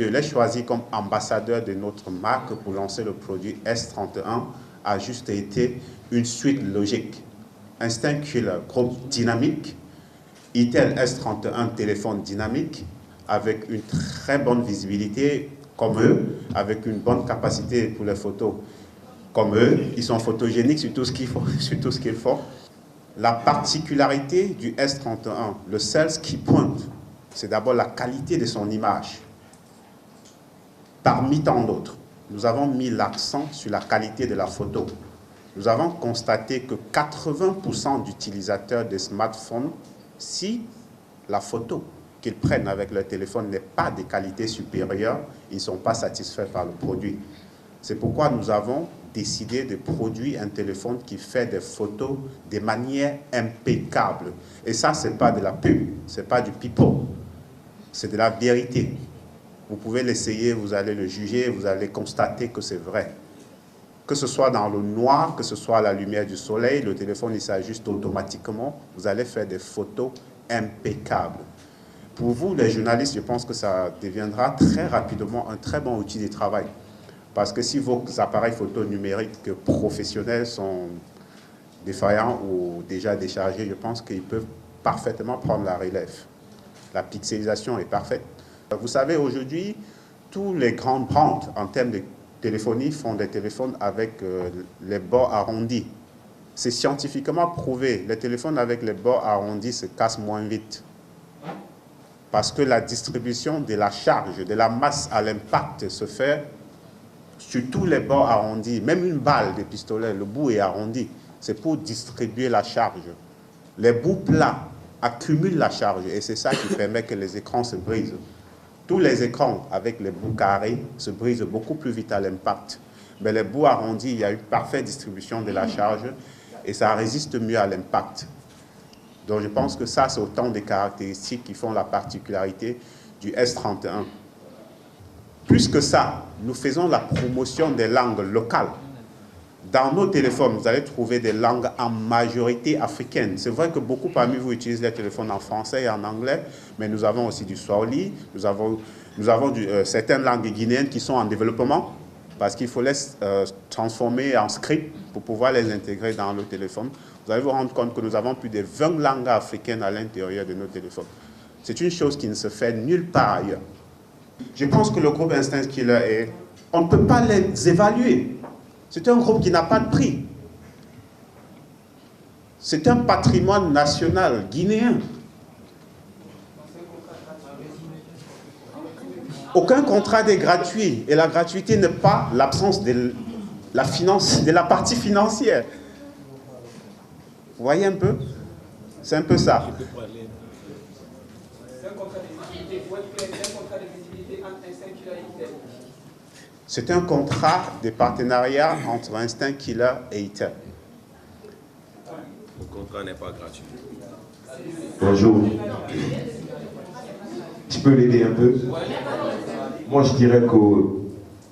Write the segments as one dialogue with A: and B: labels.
A: je l'ai choisi comme ambassadeur de notre marque pour lancer le produit S31 a juste été une suite logique. Instinct Killer, groupe dynamique, Itel S31 téléphone dynamique, avec une très bonne visibilité comme eux, avec une bonne capacité pour les photos comme eux. Ils sont photogéniques sur tout ce qu'ils font. La particularité du S31, le seul qui pointe, c'est d'abord la qualité de son image. Parmi tant d'autres, nous avons mis l'accent sur la qualité de la photo. Nous avons constaté que 80% d'utilisateurs de smartphones, si la photo qu'ils prennent avec leur téléphone n'est pas de qualité supérieure, ils ne sont pas satisfaits par le produit. C'est pourquoi nous avons décidé de produire un téléphone qui fait des photos de manière impeccable. Et ça, ce n'est pas de la pub, ce n'est pas du pipeau, c'est de la vérité. Vous pouvez l'essayer, vous allez le juger, vous allez constater que c'est vrai. Que ce soit dans le noir, que ce soit à la lumière du soleil, le téléphone il s'ajuste automatiquement, vous allez faire des photos impeccables. Pour vous, les journalistes, je pense que ça deviendra très rapidement un très bon outil de travail. Parce que si vos appareils photo numériques professionnels sont défaillants ou déjà déchargés, je pense qu'ils peuvent parfaitement prendre la relève. La pixelisation est parfaite. Vous savez, aujourd'hui, tous les grands brands en termes de téléphonie font des téléphones avec les bords arrondis. C'est scientifiquement prouvé. Les téléphones avec les bords arrondis se cassent moins vite. Parce que la distribution de la charge, de la masse à l'impact se fait sur tous les bords arrondis. Même une balle de pistolet, le bout est arrondi. C'est pour distribuer la charge. Les bouts plats accumulent la charge et c'est ça qui permet que les écrans se brisent. Tous les écrans avec les bouts carrés se brisent beaucoup plus vite à l'impact. Mais les bouts arrondis, il y a une parfaite distribution de la charge et ça résiste mieux à l'impact. Donc je pense que ça, c'est autant de caractéristiques qui font la particularité du S31. Plus que ça, nous faisons la promotion des langues locales. Dans nos téléphones, vous allez trouver des langues en majorité africaines. C'est vrai que beaucoup parmi vous utilisent les téléphones en français et en anglais, mais nous avons aussi du swahili, nous avons certaines langues guinéennes qui sont en développement, parce qu'il faut les transformer en script pour pouvoir les intégrer dans nos téléphones. Vous allez vous rendre compte que nous avons plus de 20 langues africaines à l'intérieur de nos téléphones. C'est une chose qui ne se fait nulle part ailleurs. Je pense que le groupe Instinct Killer, on ne peut pas les évaluer. C'est un groupe qui n'a pas de prix. C'est un patrimoine national guinéen. Aucun contrat n'est gratuit. Et la gratuité n'est pas l'absence de la partie financière. Vous voyez un peu? C'est un peu ça. C'est un contrat de partenariat entre Instinct Killer et Itel.
B: Le contrat n'est pas gratuit.
C: Bonjour. Tu peux l'aider un peu? Moi, je dirais qu'aucun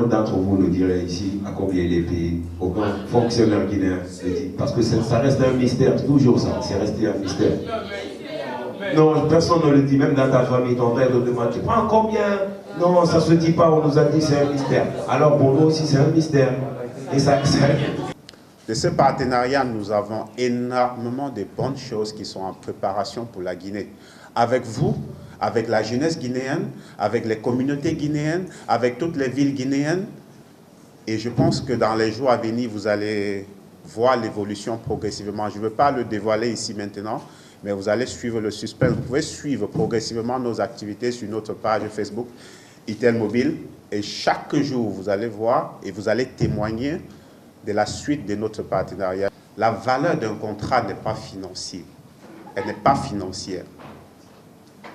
C: d'entre vous ne dirait ici à combien il est payé. Aucun fonctionnaire guinéen ne dit. Parce que ça reste un mystère, toujours ça. C'est resté un mystère. Non, personne ne le dit, même dans ta famille, ton père te demande, tu prends combien? Non, ça ne se dit pas, on nous a dit c'est un mystère. Alors pour nous aussi, c'est un mystère. Et ça.
A: De ce partenariat, nous avons énormément de bonnes choses qui sont en préparation pour la Guinée. Avec vous, avec la jeunesse guinéenne, avec les communautés guinéennes, avec toutes les villes guinéennes. Et je pense que dans les jours à venir, vous allez voir l'évolution progressivement. Je ne veux pas le dévoiler ici maintenant, mais vous allez suivre le suspense. Vous pouvez suivre progressivement nos activités sur notre page Facebook Itel Mobile. Et chaque jour, vous allez voir et vous allez témoigner de la suite de notre partenariat. La valeur d'un contrat n'est pas financière. Elle n'est pas financière.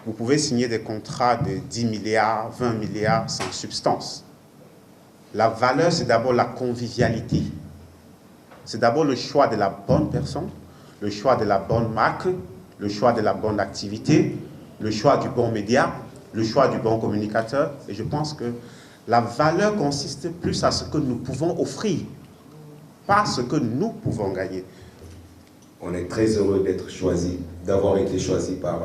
A: Vous pouvez signer des contrats de 10 milliards, 20 milliards sans substance. La valeur, c'est d'abord la convivialité. C'est d'abord le choix de la bonne personne, le choix de la bonne marque, le choix de la bonne activité, le choix du bon média, le choix du bon communicateur. Et je pense que la valeur consiste plus à ce que nous pouvons offrir, pas ce que nous pouvons gagner.
C: On est très heureux d'être choisi, d'avoir été choisi par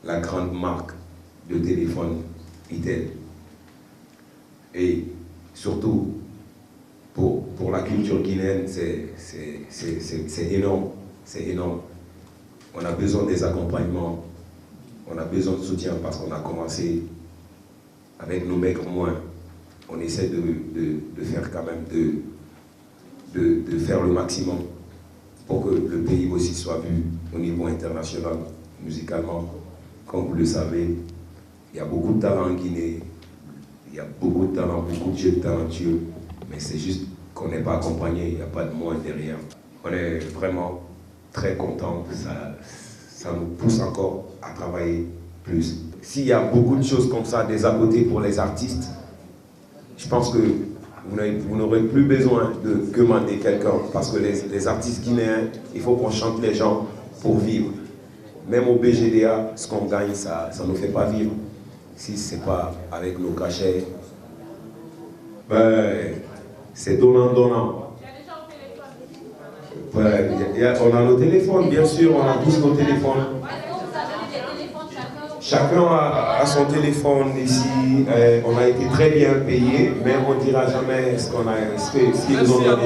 C: la grande marque de téléphone Itel. Et surtout, pour la culture guinéenne, c'est énorme. C'est énorme. On a besoin des accompagnements, on a besoin de soutien parce qu'on a commencé avec nos maigres moins. On essaie de faire quand même, de faire le maximum pour que le pays aussi soit vu au niveau international, musicalement. Comme vous le savez, il y a beaucoup de talents en Guinée, il y a beaucoup de talents, beaucoup de jeunes talentueux, mais c'est juste qu'on n'est pas accompagné, il n'y a pas de moyens derrière. On est vraiment très contents, ça nous pousse encore à travailler plus. S'il y a beaucoup de choses comme ça, des à côté pour les artistes, je pense que vous n'aurez plus besoin de demander quelqu'un, parce que les artistes guinéens, il faut qu'on chante les gens pour vivre. Même au BGDA, ce qu'on gagne, ça ne nous fait pas vivre. Si ce n'est pas avec nos cachets, ben, c'est donnant-donnant. Ouais, on a nos téléphones, bien sûr, on a tous nos téléphones. Chacun a son téléphone ici. On a été très bien payé, mais on ne dira jamais ce qu'ils nous ont donné.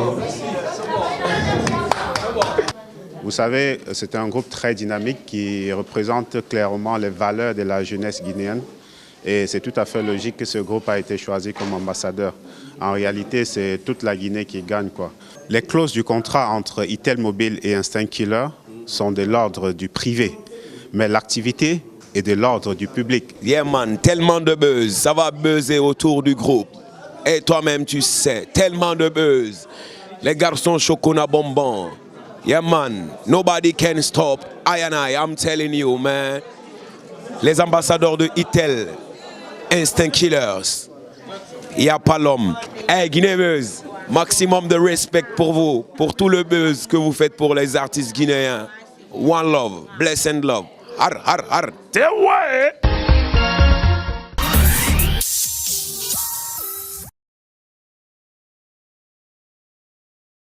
A: Vous savez, c'est un groupe très dynamique qui représente clairement les valeurs de la jeunesse guinéenne. Et c'est tout à fait logique que ce groupe a été choisi comme ambassadeur. En réalité, c'est toute la Guinée qui gagne, quoi. Les clauses du contrat entre Itel Mobile et Instinct Killer sont de l'ordre du privé, mais l'activité est de l'ordre du public.
B: Yeah man, tellement de buzz, ça va buzzer autour du groupe. Et toi-même tu sais, tellement de buzz. Les garçons chocolat bonbon. Yeah man, nobody can stop. I'm telling you man. Les ambassadeurs de Itel, Instinct Killers. Il n'y a pas l'homme. Hey Guinée Buzz, maximum de respect pour vous, pour tout le buzz que vous faites pour les artistes guinéens. One love, bless and love. Har har har.